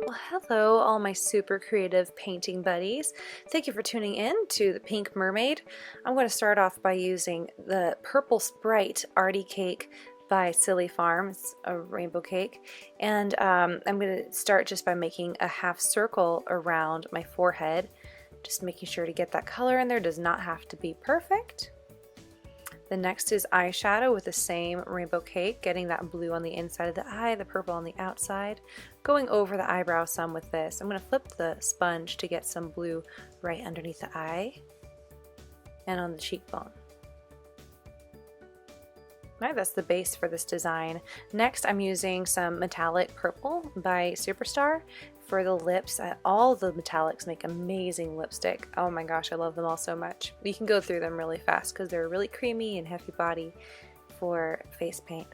Well, hello, all my super creative painting buddies. Thank you for tuning in to the Pink Mermaid. I'm going to start off by using the Purple Sprite Arty Cake by Silly Farm. It's a rainbow cake. And I'm going to start just by making a half circle around my forehead. Just making sure to get that color in there. Does not have to be perfect. The next is eyeshadow with the same rainbow cake, getting that blue on the inside of the eye, the purple on the outside, going over the eyebrow some with this. I'm going to flip the sponge to get some blue right underneath the eye and on the cheekbone. Alright, that's the base for this design. Next, I'm using some metallic purple by Superstar for the lips. All the metallics make amazing lipstick. Oh my gosh, I love them all so much. You can go through them really fast because they're really creamy and hefty body for face paint.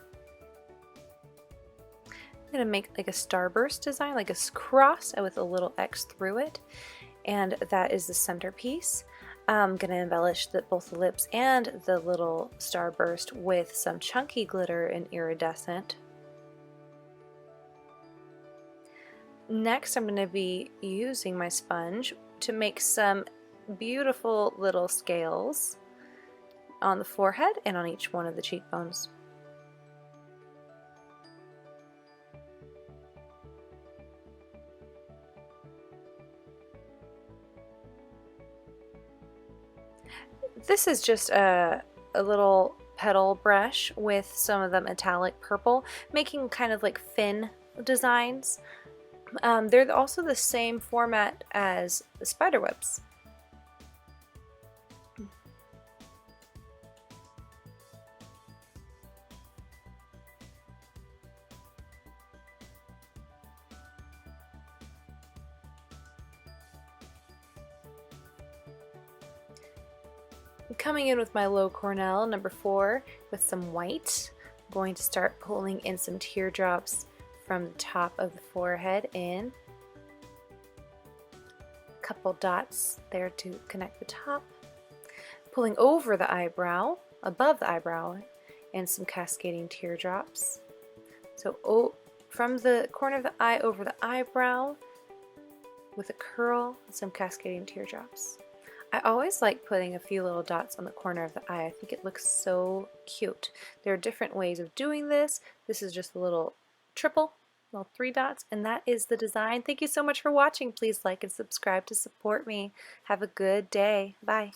I'm going to make like a starburst design, like a cross with a little X through it, and that is the centerpiece. I'm going to embellish both the lips and the little starburst with some chunky glitter and iridescent. Next, I'm going to be using my sponge to make some beautiful little scales on the forehead and on each one of the cheekbones. This is just a little petal brush with some of the metallic purple, making kind of like fin designs. They're also the same format as the spider webs. Coming in with my low Cornell number 4 with some white, I'm going to start pulling in some teardrops from the top of the forehead in. A couple dots there to connect the top. Pulling over the eyebrow, above the eyebrow, and some cascading teardrops. So from the corner of the eye over the eyebrow with a curl, some cascading teardrops. I always like putting a few little dots on the corner of the eye. I think it looks so cute. There are different ways of doing this. This is just a little triple, little 3 dots, and that is the design. Thank you so much for watching. Please like and subscribe to support me. Have a good day. Bye.